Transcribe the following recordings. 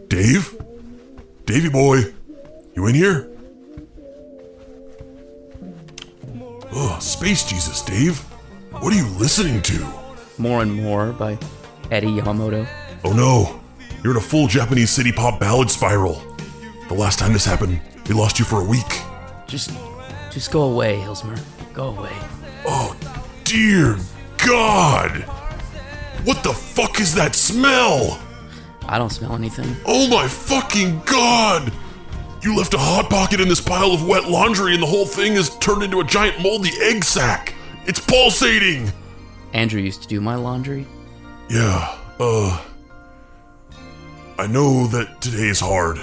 Dave? Davey boy, you in here? Oh, Space Jesus, Dave. What are you listening to? More and More by Eddie Yamamoto. Oh no, you're in a full Japanese city pop ballad spiral. The last time this happened, we lost you for a week. Just go away, Hillsmer. Go away. Oh, dear God! What the fuck is that smell? I don't smell anything. Oh my fucking God! You left a hot pocket in this pile of wet laundry and the whole thing has turned into a giant moldy egg sack. It's pulsating! Andrew used to do my laundry. Yeah, I know that today is hard.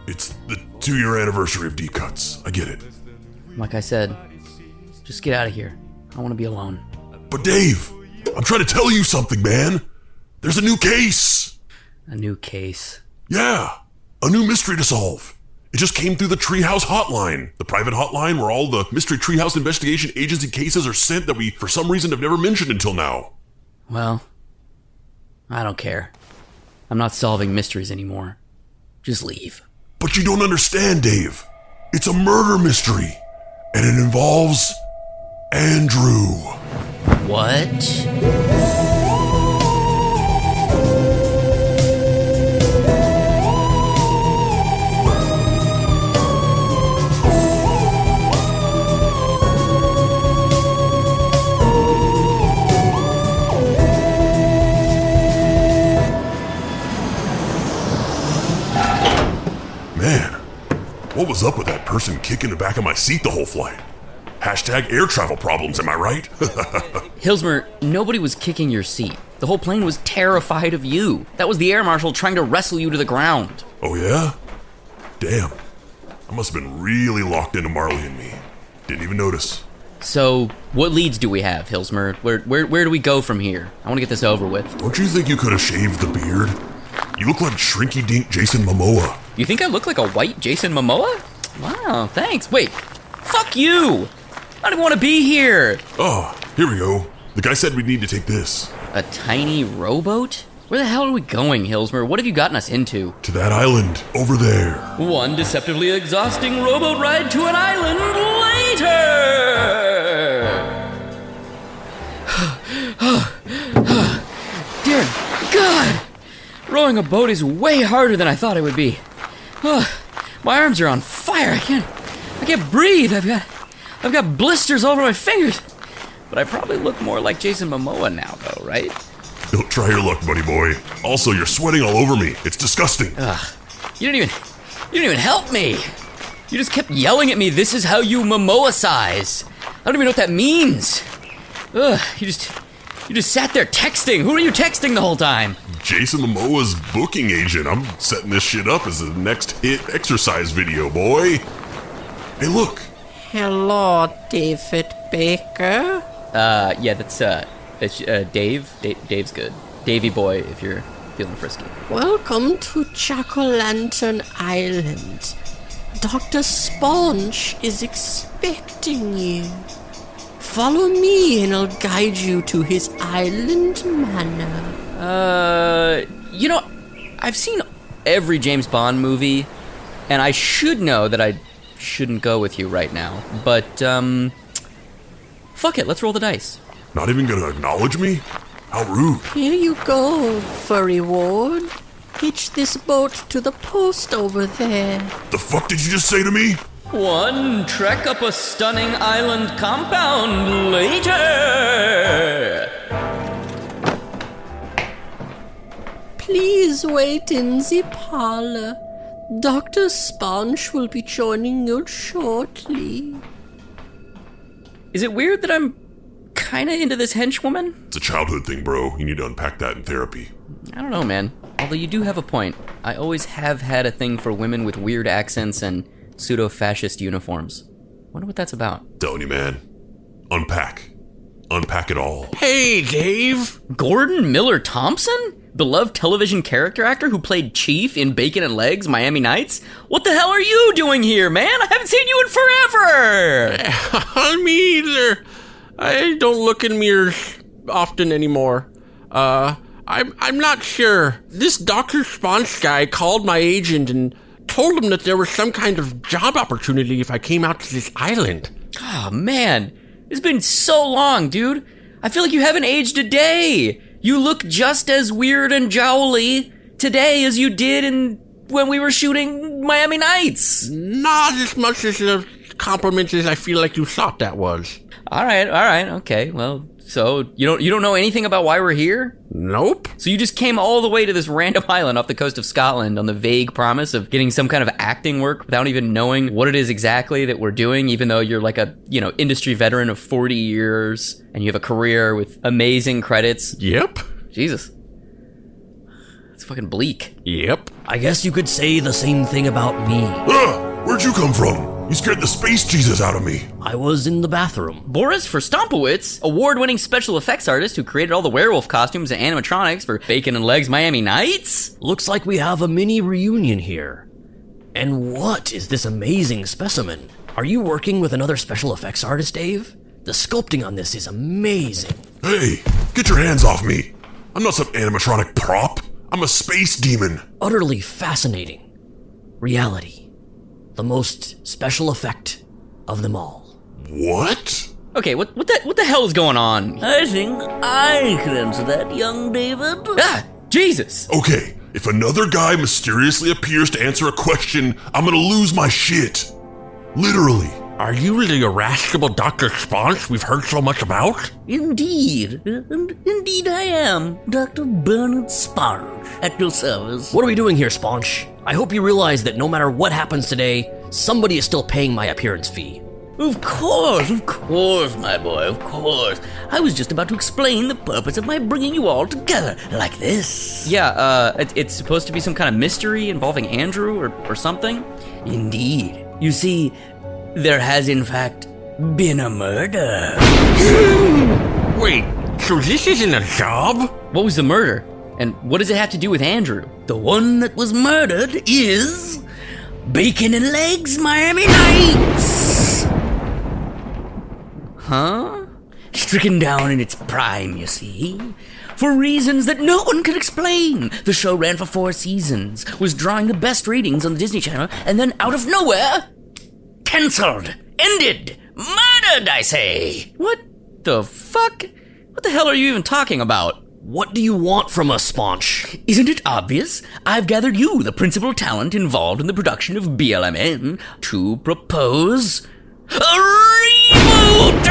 It's the 2-year anniversary of D-Cuts. I get it. Like I said, just get out of here. I want to be alone. But Dave, I'm trying to tell you something, man. There's a new case. A new case. Yeah, a new mystery to solve. It just came through the Treehouse hotline, the private hotline where all the Mystery Treehouse Investigation Agency cases are sent that we, for some reason, have never mentioned until now. Well, I don't care. I'm not solving mysteries anymore. Just leave. But you don't understand, Dave. It's a murder mystery, and it involves Andrew. What? Man, what was up with that person kicking the back of my seat the whole flight? Hashtag air travel problems, am I right? Hillsmer, nobody was kicking your seat. The whole plane was terrified of you. That was the air marshal trying to wrestle you to the ground. Oh yeah? Damn. I must have been really locked into Marley and me. Didn't even notice. So, what leads do we have, Hillsmer? Where do we go from here? I want to get this over with. Don't you think you could have shaved the beard? You look like Shrinky Dink Jason Momoa. You think I look like a white Jason Momoa? Wow, thanks. Wait, fuck you! I don't even want to be here! Oh, here we go. The guy said we'd need to take this. A tiny rowboat? Where the hell are we going, Hillsmer? What have you gotten us into? To that island, over there. One deceptively exhausting rowboat ride to an island later! Dear God! Rowing a boat is way harder than I thought it would be. My arms are on fire. I can't breathe. I've got blisters all over my fingers. But I probably look more like Jason Momoa now, though, right? Don't try your luck, buddy boy. Also, you're sweating all over me. It's disgusting. You didn't even help me. You just kept yelling at me, "This is how you Momoa-size." I don't even know what that means. You just sat there texting. Who are you texting the whole time? Jason Momoa's booking agent. I'm setting this shit up as the next hit exercise video, boy. Hey, look. Hello, David Baker. Yeah, that's Dave. Dave's good. Davey boy, if you're feeling frisky. Welcome to Jack-o'-lantern Island. Dr. Sponge is expecting you. Follow me and I'll guide you to his island manor. I've seen every James Bond movie, and I should know that I shouldn't go with you right now. But, fuck it, let's roll the dice. Not even gonna acknowledge me? How rude. Here you go for reward. Hitch this boat to the post over there. The fuck did you just say to me? One trek up a stunning island compound later. Please wait in the parlor. Dr. Sponge will be joining you shortly. Is it weird that I'm kinda into this henchwoman? It's a childhood thing, bro. You need to unpack that in therapy. I don't know, man. Although you do have a point. I always have had a thing for women with weird accents and pseudo-fascist uniforms. Wonder what that's about. Telling you, man. Unpack. Unpack it all. Hey, Dave. Gordon Miller Thompson? Beloved television character actor who played Chief in Bacon and Legs, Miami Nights? What the hell are you doing here, man? I haven't seen you in forever! Me either. I don't look in mirrors often anymore. I'm not sure. This Dr. Sponge guy called my agent and told him that there was some kind of job opportunity if I came out to this island. Oh, man. It's been so long, dude. I feel like you haven't aged a day. You look just as weird and jowly today as you did when we were shooting Miami Nights. Not as much as the compliments as I feel like you thought that was. All right, okay. Well, so you don't know anything about why we're here? Nope. So you just came all the way to this random island off the coast of Scotland on the vague promise of getting some kind of acting work without even knowing what it is exactly that we're doing, even though you're like a, industry veteran of 40 years and you have a career with amazing credits. Yep. Jesus. It's fucking bleak. Yep. I guess you could say the same thing about me. Where'd you come from? You scared the space Jesus out of me. I was in the bathroom. Boris Verstompowitz, award-winning special effects artist who created all the werewolf costumes and animatronics for Bacon and Legs Miami Nights? Looks like we have a mini reunion here. And what is this amazing specimen? Are you working with another special effects artist, Dave? The sculpting on this is amazing. Hey, get your hands off me. I'm not some animatronic prop. I'm a space demon. Utterly fascinating. Reality. The most special effect of them all. What? Okay, what the hell is going on? I think I can answer that, young David. Ah, Jesus! Okay, if another guy mysteriously appears to answer a question, I'm gonna lose my shit. Literally. Are you the irascible Dr. Sponge we've heard so much about? Indeed. Indeed I am. Dr. Bernard Sponge, at your service. What are we doing here, Sponge? I hope you realize that no matter what happens today, somebody is still paying my appearance fee. Of course, my boy, of course. I was just about to explain the purpose of my bringing you all together like this. Yeah, it's supposed to be some kind of mystery involving Andrew or something? Indeed. You see, there has in fact been a murder. Wait, so this isn't a job? What was the murder? And what does it have to do with Andrew? The one that was murdered is Bacon and Legs Miami Nights. Huh? Stricken down in its prime, you see. For reasons that no one could explain. The show ran for 4 seasons, was drawing the best ratings on the Disney Channel, and then out of nowhere, cancelled, ended, murdered, I say. What the fuck? What the hell are you even talking about? What do you want from us, Sponge? Isn't it obvious? I've gathered you, the principal talent involved in the production of BLMN, to propose a reboot!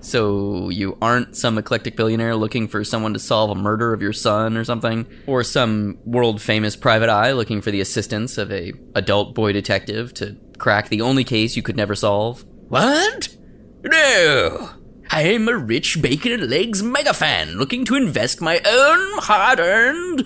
So you aren't some eclectic billionaire looking for someone to solve a murder of your son or something? Or some world-famous private eye looking for the assistance of a adult boy detective to crack the only case you could never solve? What? No! I'm a rich Bacon and Legs mega fan looking to invest my own hard-earned,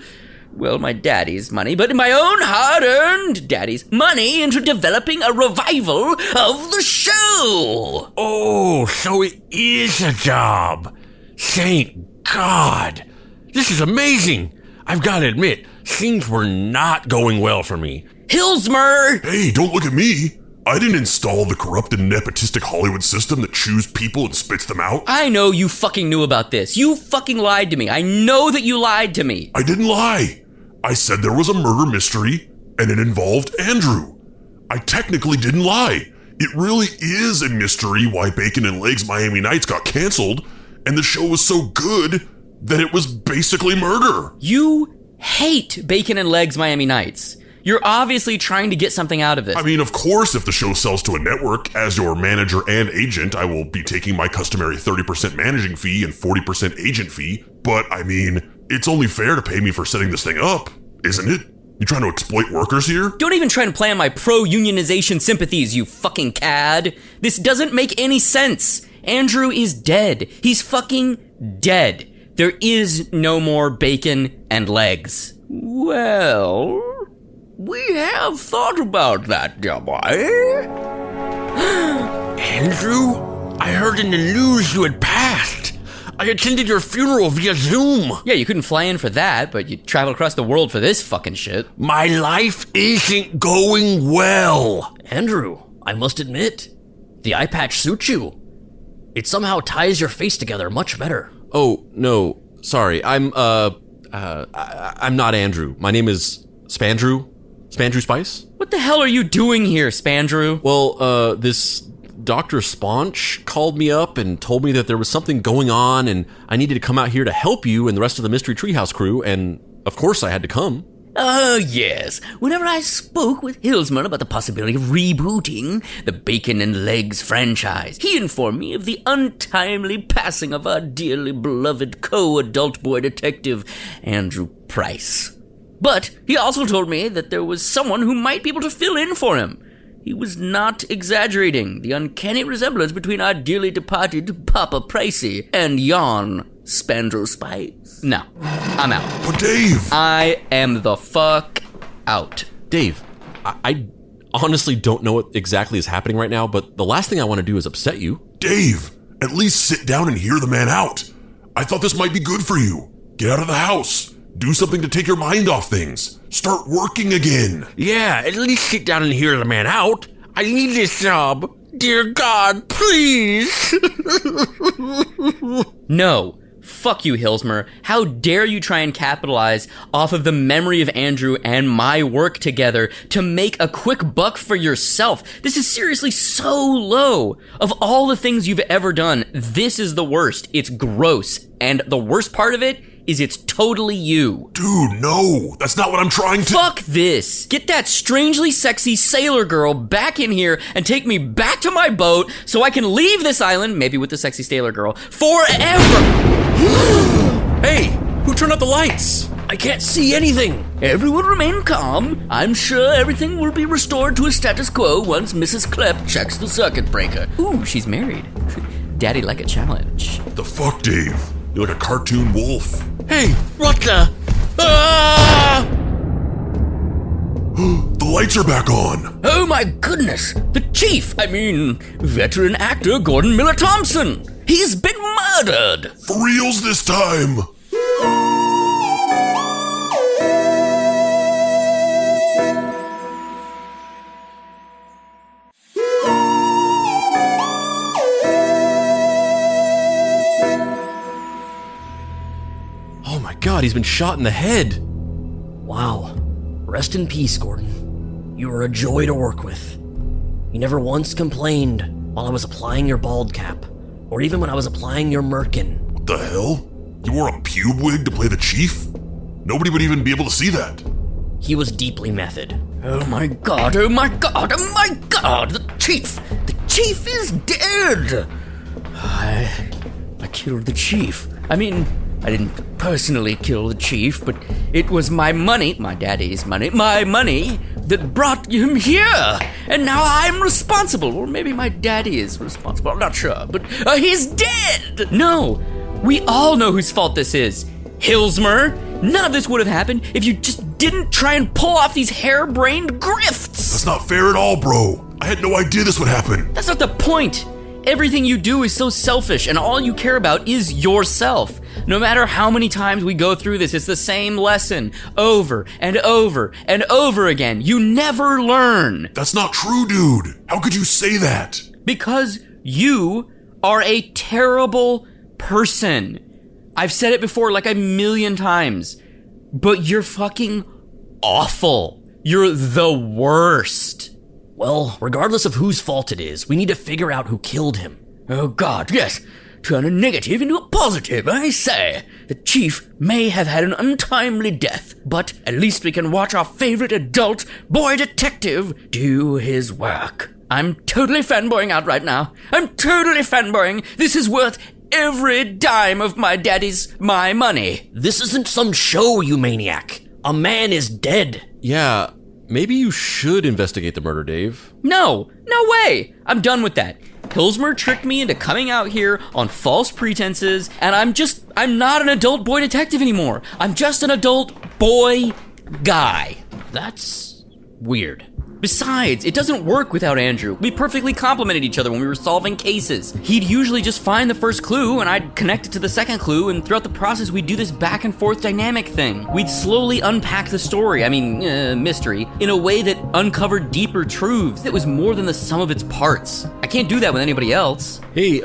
well, my daddy's money, but my own hard-earned daddy's money into developing a revival of the show. Oh, so it is a job. Thank God. This is amazing. I've got to admit, things were not going well for me. Hillsmer! Hey, don't look at me. I didn't install the corrupted nepotistic Hollywood system that chews people and spits them out. I know you fucking knew about this. You fucking lied to me. I know that you lied to me. I didn't lie. I said there was a murder mystery, and it involved Andrew. I technically didn't lie. It really is a mystery why Bacon and Legs Miami Nights got canceled, and the show was so good that it was basically murder. You hate Bacon and Legs Miami Nights. You're obviously trying to get something out of this. I mean, of course, if the show sells to a network, as your manager and agent, I will be taking my customary 30% managing fee and 40% agent fee. But, I mean, it's only fair to pay me for setting this thing up, isn't it? You trying to exploit workers here? Don't even try and play on my pro-unionization sympathies, you fucking cad. This doesn't make any sense. Andrew is dead. He's fucking dead. There is no more Bacon and Legs. Well, we have thought about that, dear boy. Andrew, I heard in the news you had passed. I attended your funeral via Zoom. Yeah, you couldn't fly in for that, but you traveled across the world for this fucking shit. My life isn't going well. Andrew, I must admit, the eye patch suits you. It somehow ties your face together much better. Oh, no. Sorry. I'm not Andrew. My name is Spandrew. Spandrew Spice? What the hell are you doing here, Spandrew? Well, this Dr. Sponge called me up and told me that there was something going on and I needed to come out here to help you and the rest of the Mystery Treehouse crew, and of course I had to come. Oh, yes. Whenever I spoke with Hillsmer about the possibility of rebooting the Bacon and Legs franchise, he informed me of the untimely passing of our dearly beloved co-adult boy detective, Andrew Price. But he also told me that there was someone who might be able to fill in for him. He was not exaggerating the uncanny resemblance between our dearly departed Papa Pricey and yon Spandrew Spice. No, I'm out. But Dave! I am the fuck out. Dave, I honestly don't know what exactly is happening right now, but the last thing I want to do is upset you. Dave, at least sit down and hear the man out. I thought this might be good for you. Get out of the house. Do something to take your mind off things. Start working again. Yeah, at least sit down and hear the man out. I need this job. Dear God, please. No. Fuck you, Hillsmer. How dare you try and capitalize off of the memory of Andrew and my work together to make a quick buck for yourself? This is seriously so low. Of all the things you've ever done, this is the worst. It's gross. And the worst part of it is it's totally you. Dude, no. That's not what I'm trying to... Fuck this. Get that strangely sexy sailor girl back in here and take me back to my boat so I can leave this island, maybe with the sexy sailor girl, forever. Hey, who turned out the lights? I can't see anything. Everyone remain calm. I'm sure everything will be restored to a status quo once Mrs. Klepp checks the circuit breaker. Ooh, she's married. Daddy like a challenge. The fuck, Dave? You're like a cartoon wolf. Hey, what the? Ah! The lights are back on. Oh my goodness! The chief, veteran actor Gordon Miller Thompson! He's been murdered! For reals this time. Oh my God, he's been shot in the head. Wow. Rest in peace, Gordon. You were a joy to work with. You never once complained while I was applying your bald cap, or even when I was applying your merkin. What the hell? You wore a pube wig to play the chief? Nobody would even be able to see that. He was deeply method. Oh my god, oh my god, oh my god! The chief is dead! I killed the chief. I didn't personally kill the chief, but it was my money, my daddy's money, my money, that brought him here. And now I'm responsible. Or maybe my daddy is responsible. I'm not sure, but he's dead. No, we all know whose fault this is. Hillsmer. None of this would have happened if you just didn't try and pull off these harebrained grifts. That's not fair at all, bro. I had no idea this would happen. That's not the point. Everything you do is so selfish, and all you care about is yourself. No matter how many times we go through this, it's the same lesson over and over and over again. You never learn. That's not true, dude. How could you say that? Because you are a terrible person. I've said it before like a million times, but you're fucking awful. You're the worst. Well, regardless of whose fault it is, we need to figure out who killed him. Oh god, yes. Turn a negative into a positive, I say. The chief may have had an untimely death, but at least we can watch our favorite adult boy detective do his work. I'm totally fanboying out right now. I'm totally fanboying. This is worth every dime of my money. This isn't some show, you maniac. A man is dead. Yeah, maybe you should investigate the murder, Dave. No way. I'm done with that. Hillsmer tricked me into coming out here on false pretenses, and I'm not an adult boy detective anymore. I'm just an adult boy guy. That's weird. Besides, it doesn't work without Andrew. We perfectly complemented each other when we were solving cases. He'd usually just find the first clue, and I'd connect it to the second clue, and throughout the process, we'd do this back and forth dynamic thing. We'd slowly unpack the story, mystery, in a way that uncovered deeper truths that was more than the sum of its parts. I can't do that with anybody else. Hey,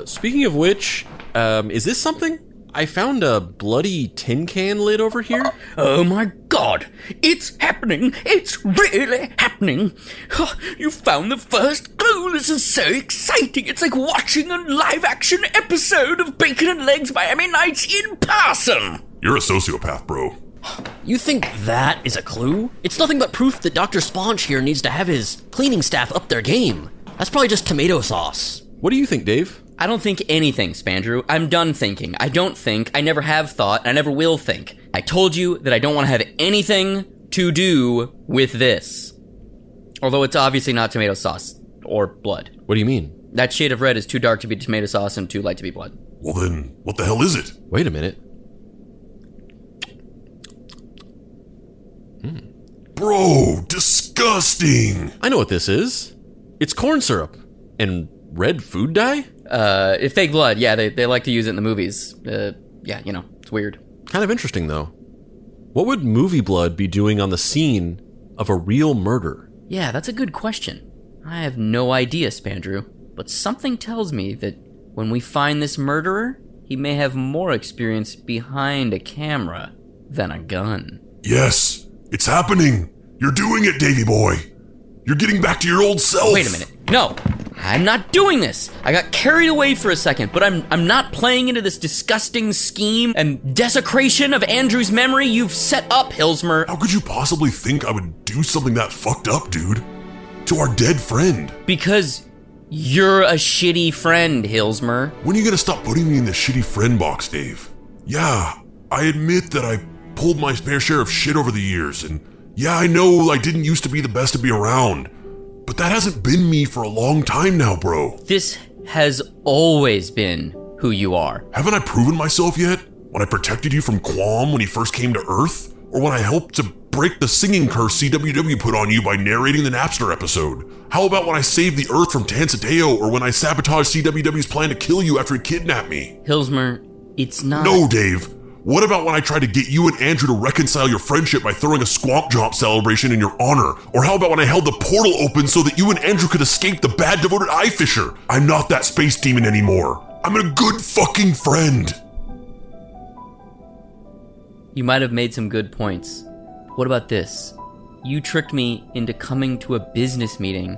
speaking of which, is this something? I found a bloody tin can lid over here. Oh my god, it's happening! It's really happening! Oh, you found the first clue! This is so exciting! It's like watching a live-action episode of Bacon and Legs Miami Nights in person! You're a sociopath, bro. You think that is a clue? It's nothing but proof that Dr. Sponge here needs to have his cleaning staff up their game. That's probably just tomato sauce. What do you think, Dave? I don't think anything, Spandrew. I'm done thinking. I don't think, I never have thought, and I never will think. I told you that I don't want to have anything to do with this. Although it's obviously not tomato sauce or blood. What do you mean? That shade of red is too dark to be tomato sauce and too light to be blood. Well then, what the hell is it? Wait a minute. Bro, disgusting! I know what this is. It's corn syrup. And red food dye? Fake blood, yeah, they like to use it in the movies. Yeah, you know, it's weird. Kind of interesting, though. What would movie blood be doing on the scene of a real murder? Yeah, that's a good question. I have no idea, Spandrew, but something tells me that when we find this murderer, he may have more experience behind a camera than a gun. Yes, it's happening. You're doing it, Davy boy. You're getting back to your old self. Wait a minute. No, I'm not doing this. I got carried away for a second, but I'm not playing into this disgusting scheme and desecration of Andrew's memory you've set up, Hillsmer. How could you possibly think I would do something that fucked up, dude? To our dead friend. Because you're a shitty friend, Hillsmer. When are you gonna stop putting me in the shitty friend box, Dave? Yeah, I admit that I pulled my fair share of shit over the years, and yeah, I know I didn't used to be the best to be around, but that hasn't been me for a long time now, bro. This has always been who you are. Haven't I proven myself yet? When I protected you from Quam when he first came to Earth? Or when I helped to break the singing curse CWW put on you by narrating the Napster episode? How about when I saved the Earth from Tansadeo, or when I sabotaged CWW's plan to kill you after he kidnapped me? Hillsmer, it's not... No, Dave. What about when I tried to get you and Andrew to reconcile your friendship by throwing a Squamp Jump celebration in your honor? Or how about when I held the portal open so that you and Andrew could escape the bad devoted eye fisher? I'm not that space demon anymore. I'm a good fucking friend. You might have made some good points. What about this? You tricked me into coming to a business meeting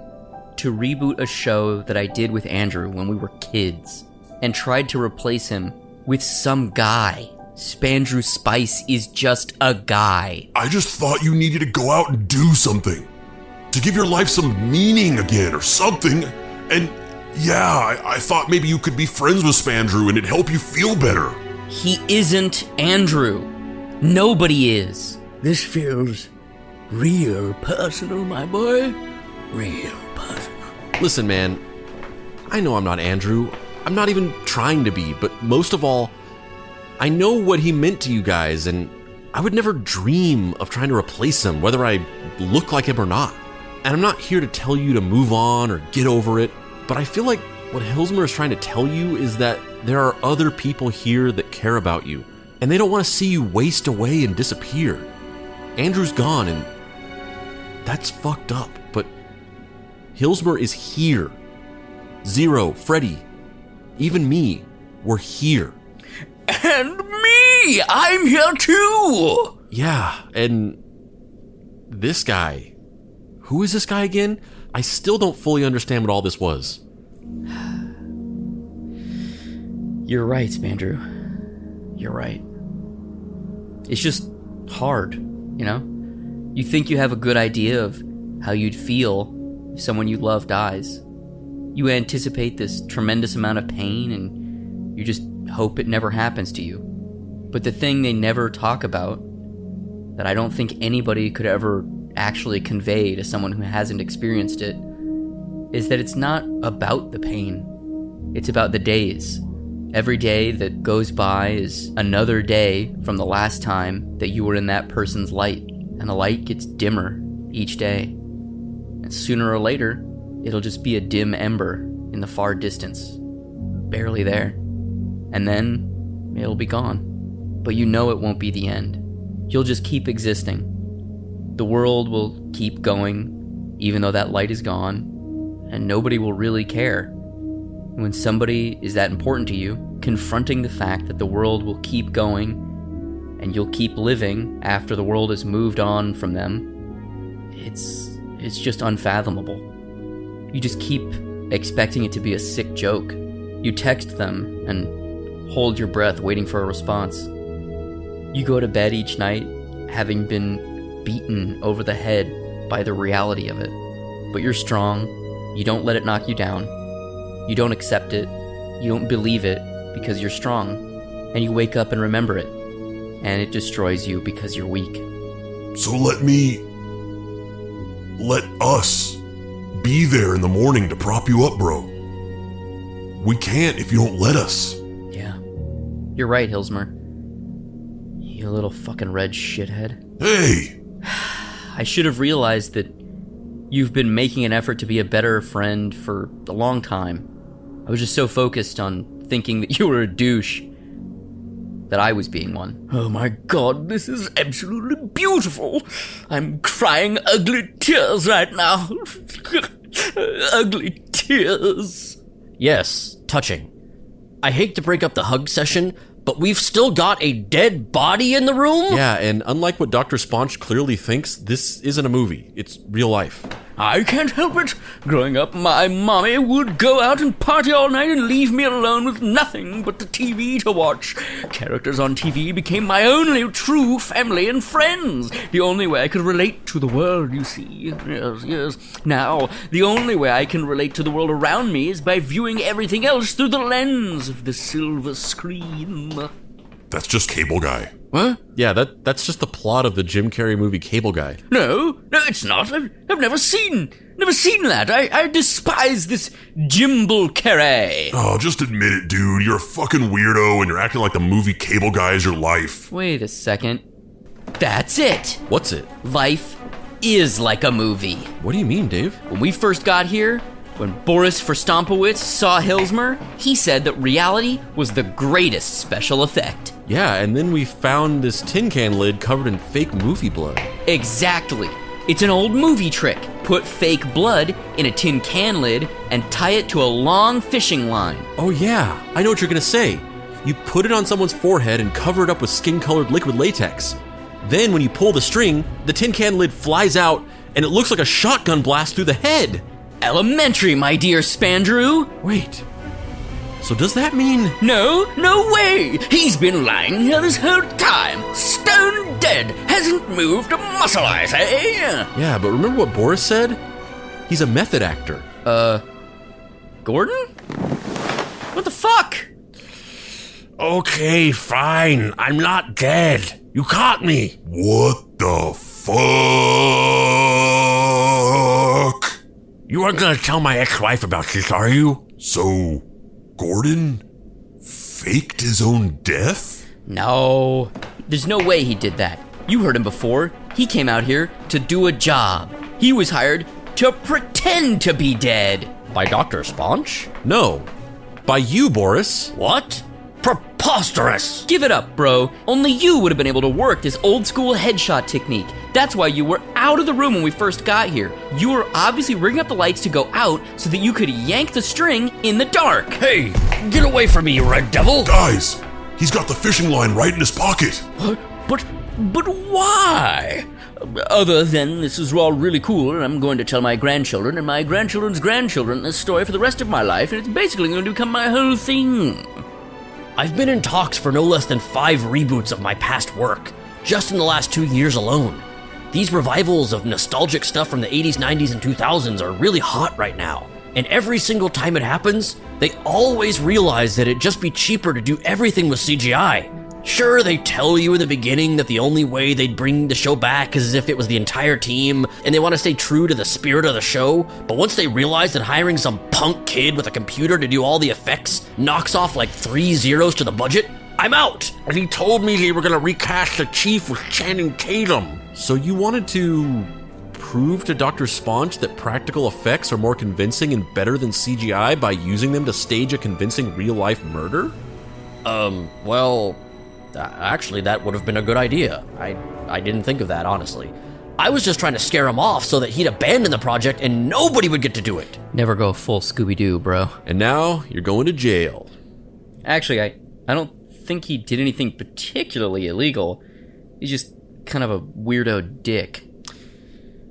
to reboot a show that I did with Andrew when we were kids, and tried to replace him with some guy. Spandrew Spice is just a guy. I just thought you needed to go out and do something. To give your life some meaning again or something. And yeah, I thought maybe you could be friends with Spandrew and it'd help you feel better. He isn't Andrew. Nobody is. This feels real personal, my boy. Real personal. Listen, man, I know I'm not Andrew. I'm not even trying to be, but most of all, I know what he meant to you guys, and I would never dream of trying to replace him, whether I look like him or not. And I'm not here to tell you to move on or get over it, but I feel like what Hillsmer is trying to tell you is that there are other people here that care about you, and they don't want to see you waste away and disappear. Andrew's gone, and that's fucked up, but Hillsmer is here. Zero, Freddy, even me, we're here. And me! I'm here too! Yeah, and this guy. Who is this guy again? I still don't fully understand what all this was. You're right, Spandrew. You're right. It's just hard, you know? You think you have a good idea of how you'd feel if someone you love dies. You anticipate this tremendous amount of pain, and you just hope it never happens to you. But the thing they never talk about, that I don't think anybody could ever actually convey to someone who hasn't experienced it, is that it's not about the pain. It's about the days. Every day that goes by is another day from the last time that you were in that person's light, and the light gets dimmer each day. And sooner or later, it'll just be a dim ember in the far distance, barely there. And then it'll be gone. But you know it won't be the end. You'll just keep existing. The world will keep going, even though that light is gone, and nobody will really care. When somebody is that important to you, confronting the fact that the world will keep going and you'll keep living after the world has moved on from them, it's just unfathomable. You just keep expecting it to be a sick joke. You text them and hold your breath waiting for a response. You go to bed each night having been beaten over the head by the reality of it. But you're strong. You don't let it knock you down. You don't accept it. You don't believe it because you're strong. And you wake up and remember it. And it destroys you because you're weak. So let us be there in the morning to prop you up, bro. We can't if you don't let us. Yeah. You're right, Hillsmer. You little fucking red shithead. Hey! I should have realized that you've been making an effort to be a better friend for a long time. I was just so focused on thinking that you were a douche that I was being one. Oh my god, this is absolutely beautiful. I'm crying ugly tears right now. Ugly tears. Yes, touching. I hate to break up the hug session, but we've still got a dead body in the room? Yeah, and unlike what Dr. Sponge clearly thinks, this isn't a movie. It's real life. I can't help it. Growing up, my mommy would go out and party all night and leave me alone with nothing but the TV to watch. Characters on TV became my only true family and friends. The only way I could relate to the world, you see. Yes. Now, the only way I can relate to the world around me is by viewing everything else through the lens of the silver screen. That's just Cable Guy. What? Yeah, that's just the plot of the Jim Carrey movie Cable Guy. No, it's not. I've never seen that. I despise this Jimble Carrey. Oh, just admit it, dude. You're a fucking weirdo and you're acting like the movie Cable Guy is your life. Wait a second. That's it. What's it? Life is like a movie. What do you mean, Dave? When we first got here, when Boris Verstampowitz saw Hillsmer, he said that reality was the greatest special effect. Yeah, and then we found this tin can lid covered in fake movie blood. Exactly. It's an old movie trick. Put fake blood in a tin can lid and tie it to a long fishing line. Oh yeah, I know what you're gonna say. You put it on someone's forehead and cover it up with skin-colored liquid latex. Then when you pull the string, the tin can lid flies out and it looks like a shotgun blast through the head. Elementary, my dear Spandrew. Wait, so does that mean... No way! He's been lying here this whole time. Stone dead. Hasn't moved a muscle, I say. Yeah, but remember what Boris said? He's a method actor. Gordon? What the fuck? Okay, fine. I'm not dead. You caught me. What the fuck? You aren't gonna tell my ex-wife about this, are you? So, Gordon faked his own death? No. There's no way he did that. You heard him before. He came out here to do a job. He was hired to pretend to be dead. By Dr. Sponge? No, by you, Boris. What? Preposterous! Give it up, bro. Only you would have been able to work this old school headshot technique. That's why you were out of the room when we first got here. You were obviously rigging up the lights to go out so that you could yank the string in the dark. Hey, get away from me, you red devil! Guys, he's got the fishing line right in his pocket. But why? Other than this is all really cool and I'm going to tell my grandchildren and my grandchildren's grandchildren this story for the rest of my life and it's basically going to become my whole thing. I've been in talks for no less than 5 reboots of my past work, just in the last 2 years alone. These revivals of nostalgic stuff from the 80s, 90s, and 2000s are really hot right now. And every single time it happens, they always realize that it'd just be cheaper to do everything with CGI. Sure, they tell you in the beginning that the only way they'd bring the show back is as if it was the entire team, and they want to stay true to the spirit of the show, but once they realize that hiring some punk kid with a computer to do all the effects knocks off like 3 zeros to the budget, I'm out! And he told me they were gonna recast the chief with Channing Tatum. So you wanted to prove to Dr. Sponge that practical effects are more convincing and better than CGI by using them to stage a convincing real-life murder? Well... actually, that would have been a good idea. I didn't think of that, honestly. I was just trying to scare him off so that he'd abandon the project and nobody would get to do it. Never go full Scooby-Doo, bro. And now you're going to jail. Actually, I don't think he did anything particularly illegal. He's just kind of a weirdo dick.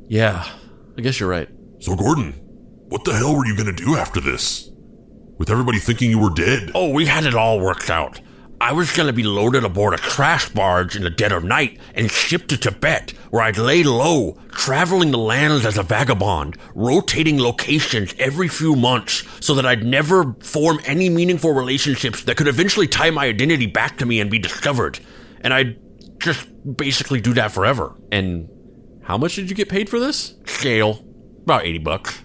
Yeah, I guess you're right. So Gordon, what the hell were you gonna do after this? With everybody thinking you were dead? Oh, we had it all worked out. I was gonna be loaded aboard a trash barge in the dead of night and shipped to Tibet, where I'd lay low, traveling the lands as a vagabond, rotating locations every few months so that I'd never form any meaningful relationships that could eventually tie my identity back to me and be discovered. And I'd just basically do that forever. And how much did you get paid for this? Scale, about $80.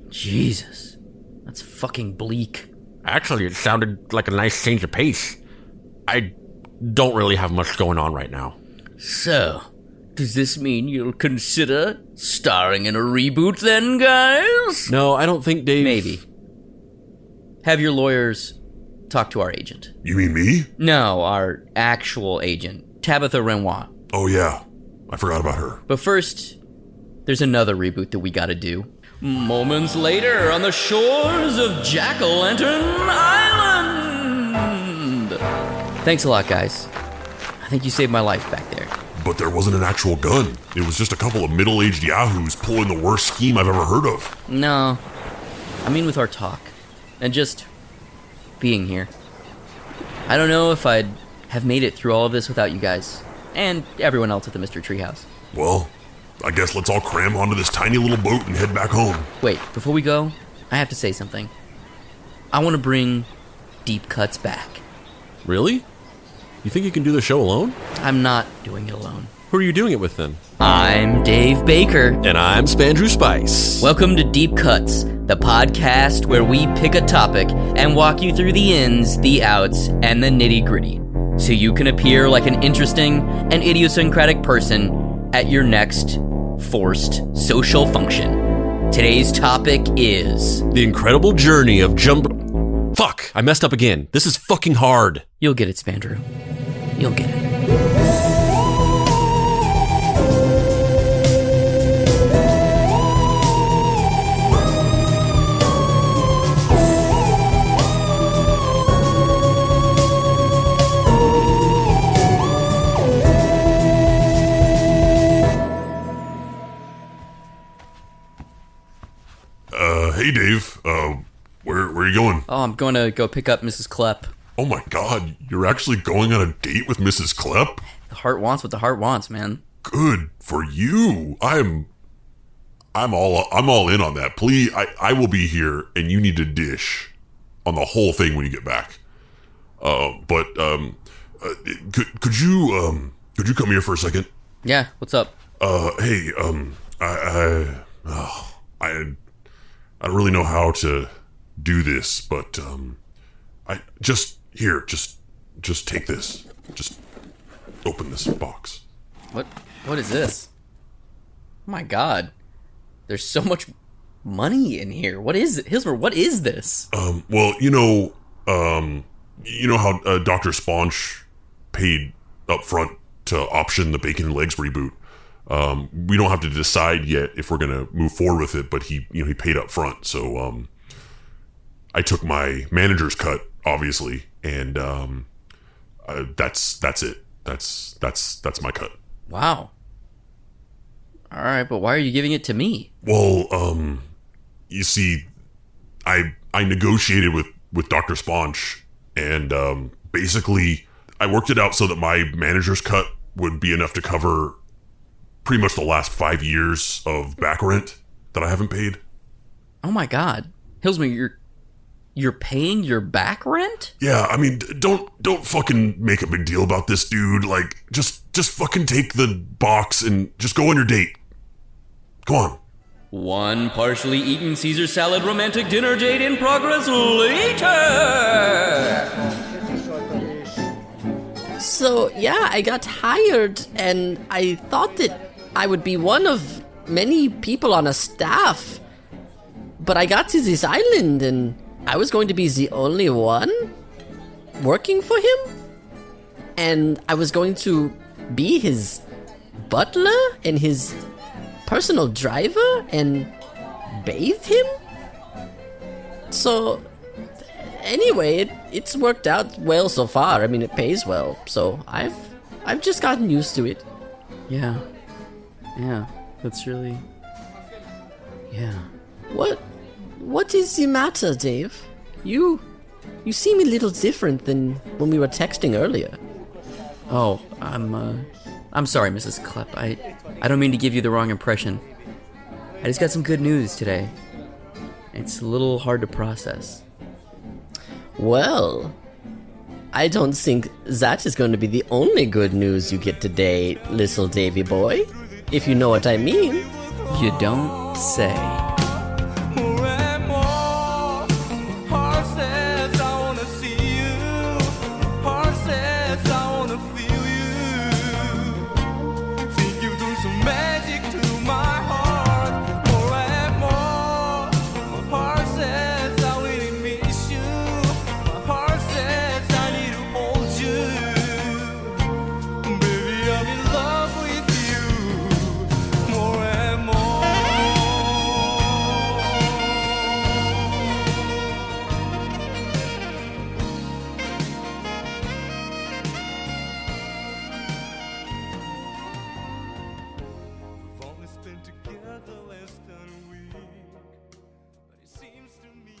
Jesus. That's fucking bleak. Actually, it sounded like a nice change of pace. I don't really have much going on right now. So, does this mean you'll consider starring in a reboot then, guys? No, I don't think Dave... Maybe. Have your lawyers talk to our agent. You mean me? No, our actual agent, Tabitha Renoir. Oh yeah, I forgot about her. But first, there's another reboot that we gotta do. Moments later on the shores of Jack-o'-lantern Island! Thanks a lot, guys. I think you saved my life back there. But there wasn't an actual gun. It was just a couple of middle-aged yahoos pulling the worst scheme I've ever heard of. No. I mean with our talk. And just being here. I don't know if I'd have made it through all of this without you guys. And everyone else at the Mystery Treehouse. Well, I guess let's all cram onto this tiny little boat and head back home. Wait, before we go, I have to say something. I want to bring Deep Cuts back. Really? You think you can do the show alone? I'm not doing it alone. Who are you doing it with then? I'm Dave Baker. And I'm Spandrew Spice. Welcome to Deep Cuts, the podcast where we pick a topic and walk you through the ins, the outs, and the nitty-gritty, so you can appear like an interesting and idiosyncratic person at your next forced social function. Today's topic is... The incredible journey of Fuck, I messed up again. This is fucking hard. You'll get it, Spandrew. You'll get it. Hey Dave, where are you going? Oh, I'm going to go pick up Mrs. Klepp. Oh my god, you're actually going on a date with Mrs. Klepp? The heart wants what the heart wants, man. Good for you. I'm all in on that. Please, I will be here, and you need to dish on the whole thing when you get back. Could you come here for a second? Yeah, what's up? Hey, I don't really know how to do this, but just take this. Just open this box. What is this? Oh my god. There's so much money in here. What is it? Hillsmer, what is this? Well, you know how Dr. Sponge paid up front to option the Bacon and Legs reboot. We don't have to decide yet if we're gonna move forward with it, but he paid up front. So I took my manager's cut, obviously, and that's it. That's my cut. Wow. All right, but why are you giving it to me? Well, you see, I negotiated with Dr. Sponge, and basically I worked it out so that my manager's cut would be enough to cover pretty much the last 5 years of back rent that I haven't paid. Oh my god. Hillsmer, you're paying your back rent? Yeah, I mean, don't fucking make a big deal about this, dude. Like, just fucking take the box and just go on your date. Come on. One partially eaten Caesar salad romantic dinner date in progress later. So, yeah, I got hired, and I thought that I would be one of many people on a staff. But I got to this island, and I was going to be the only one working for him. And I was going to be his butler and his personal driver and bathe him? So, anyway, it's worked out well so far. I mean, it pays well, so I've just gotten used to it. Yeah. Yeah. That's really... Yeah. What is the matter, Dave? You seem a little different than when we were texting earlier. Oh, I'm sorry, Mrs. Klepp. I don't mean to give you the wrong impression. I just got some good news today. It's a little hard to process. Well, I don't think that is going to be the only good news you get today, little Davy boy. If you know what I mean. You don't say. Together less than a week, but it seems to me